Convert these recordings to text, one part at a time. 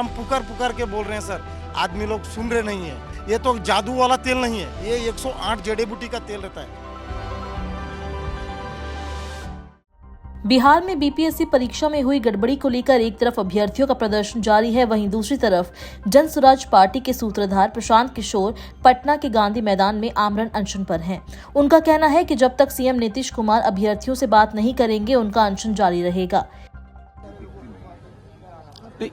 हम पुकार पुकार के बोल रहे हैं सर, आदमी लोग सुन रहे नहीं है। ये तो जादू वाला तेल नहीं है, ये 108 जड़ी बूटी का तेल रहता है। बिहार में बीपीएससी परीक्षा में हुई गड़बड़ी को लेकर एक तरफ अभ्यर्थियों का प्रदर्शन जारी है, वहीं दूसरी तरफ जन स्वराज पार्टी के सूत्रधार प्रशांत किशोर पटना के गांधी मैदान में आमरण अनशन पर हैं। उनका कहना है कि जब तक सीएम नीतीश कुमार अभ्यर्थियों से बात नहीं करेंगे, उनका अनशन जारी रहेगा।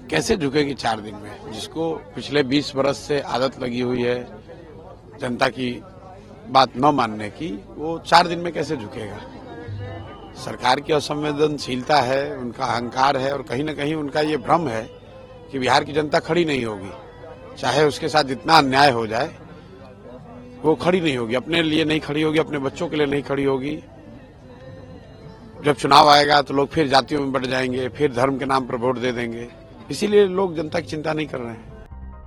कैसे झुकेगी 4 दिन में, जिसको पिछले 20 बरस से आदत लगी हुई है जनता की बात न मानने की, वो 4 दिन में कैसे झुकेगा। सरकार की असंवेदनशीलता है, उनका अहंकार है और कहीं न कहीं उनका ये भ्रम है कि बिहार की जनता खड़ी नहीं होगी, चाहे उसके साथ जितना अन्याय हो जाए वो खड़ी नहीं होगी। अपने लिए नहीं खड़ी होगी, अपने बच्चों के लिए नहीं खड़ी होगी। जब चुनाव आएगा तो लोग फिर जातियों में बढ़ जाएंगे, फिर धर्म के नाम पर वोट दे देंगे। इसीलिए लोग जनता की चिंता नहीं कर रहे हैं।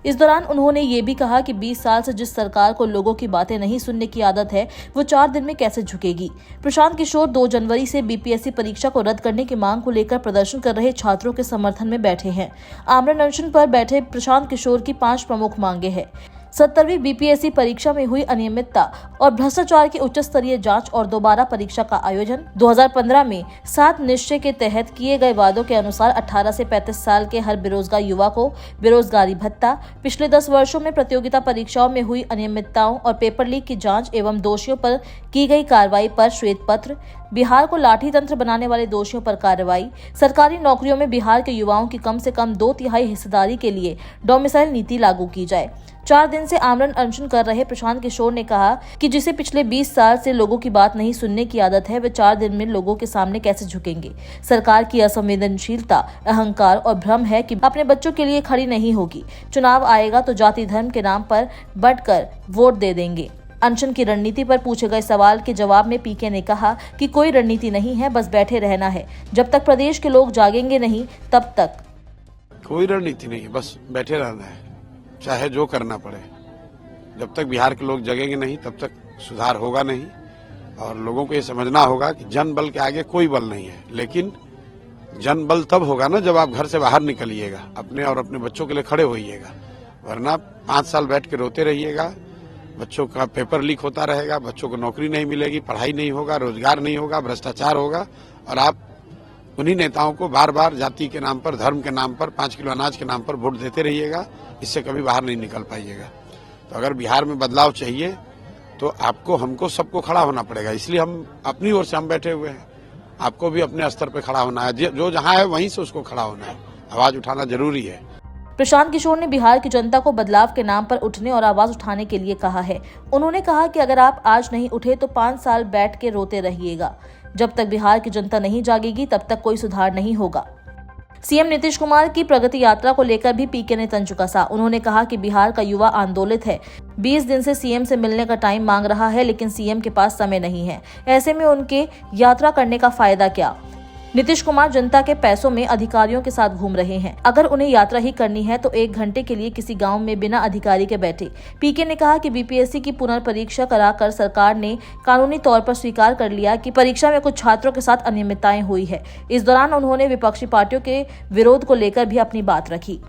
इस दौरान उन्होंने ये भी कहा कि 20 साल से जिस सरकार को लोगों की बातें नहीं सुनने की आदत है, वो 4 दिन में कैसे झुकेगी। प्रशांत किशोर 2 जनवरी से बीपीएससी परीक्षा को रद्द करने की मांग को लेकर प्रदर्शन कर रहे छात्रों के समर्थन में बैठे हैं। आमरण अनशन पर बैठे प्रशांत किशोर की 5 प्रमुख मांगे हैं। 70वीं बीपीएससी परीक्षा में हुई अनियमितता और भ्रष्टाचार की उच्च स्तरीय जांच और दोबारा परीक्षा का आयोजन, 2015 में 7 निश्चय के तहत किए गए वादों के अनुसार 18 से 35 साल के हर बेरोजगार युवा को बेरोजगारी भत्ता, पिछले 10 वर्षों में प्रतियोगिता परीक्षाओं में हुई अनियमितताओं और पेपर लीक की जांच एवं दोषियों पर की गई कार्रवाई पर श्वेत पत्र, बिहार को लाठी तंत्र बनाने वाले दोषियों पर कार्रवाई, सरकारी नौकरियों में बिहार के युवाओं की कम से कम 2/3 हिस्सेदारी के लिए डोमिसाइल नीति लागू की जाए। 4 दिन से आमरण अनशन कर रहे प्रशांत किशोर ने कहा कि जिसे पिछले 20 साल से लोगों की बात नहीं सुनने की आदत है, वे 4 दिन में लोगों के सामने कैसे झुकेंगे। सरकार की असंवेदनशीलता, अहंकार और भ्रम है कि अपने बच्चों के लिए खड़ी नहीं होगी। चुनाव आएगा तो जाति धर्म के नाम पर बढ़कर वोट दे देंगे। अनशन की रणनीति पर पूछे गए सवाल के जवाब में पीके ने कहा कि कोई रणनीति नहीं है, बस बैठे रहना है। जब तक प्रदेश के लोग जागेंगे नहीं, तब तक कोई रणनीति नहीं है, बस बैठे रहना है, चाहे जो करना पड़े। जब तक बिहार के लोग जगेंगे नहीं, तब तक सुधार होगा नहीं। और लोगों को ये समझना होगा कि जन बल के आगे कोई बल नहीं है, लेकिन जन बल तब होगा ना जब आप घर से बाहर निकलिएगा, अपने और अपने बच्चों के लिए खड़े होइएगा। वरना 5 साल बैठ के रोते रहिएगा, बच्चों का पेपर लीक होता रहेगा, बच्चों को नौकरी नहीं मिलेगी, पढ़ाई नहीं होगा, रोजगार नहीं होगा, भ्रष्टाचार होगा और आप उन्हीं नेताओं को बार बार जाति के नाम पर, धर्म के नाम पर, 5 किलो अनाज के नाम पर वोट देते रहिएगा। इससे कभी बाहर नहीं निकल पाइएगा। तो अगर बिहार में बदलाव चाहिए तो आपको, हमको, सबको खड़ा होना पड़ेगा। इसलिए हम अपनी ओर से हम बैठे हुए हैं। आपको भी अपने स्तर पर खड़ा होना है, जो जहां है वहीं से उसको खड़ा होना है, आवाज उठाना जरूरी है। प्रशांत किशोर ने बिहार की जनता को बदलाव के नाम पर उठने और आवाज उठाने के लिए कहा है। उन्होंने कहा कि अगर आप आज नहीं उठे तो 5 साल बैठ के रोते रहिएगा। जब तक बिहार की जनता नहीं जागेगी, तब तक कोई सुधार नहीं होगा। सीएम नीतीश कुमार की प्रगति यात्रा को लेकर भी पीके ने तंज कसा। उन्होंने कहा कि बिहार का युवा आंदोलित है, 20 दिन से सीएम से मिलने का टाइम मांग रहा है, लेकिन सीएम के पास समय नहीं है। ऐसे में उनके यात्रा करने का फायदा क्या। नीतीश कुमार जनता के पैसों में अधिकारियों के साथ घूम रहे हैं। अगर उन्हें यात्रा ही करनी है तो 1 घंटे के लिए किसी गांव में बिना अधिकारी के बैठे। पीके ने कहा कि बीपीएससी की पुनर्परीक्षा कराकर सरकार ने कानूनी तौर पर स्वीकार कर लिया कि परीक्षा में कुछ छात्रों के साथ अनियमितताएं हुई है। इस दौरान उन्होंने विपक्षी पार्टियों के विरोध को लेकर भी अपनी बात रखी।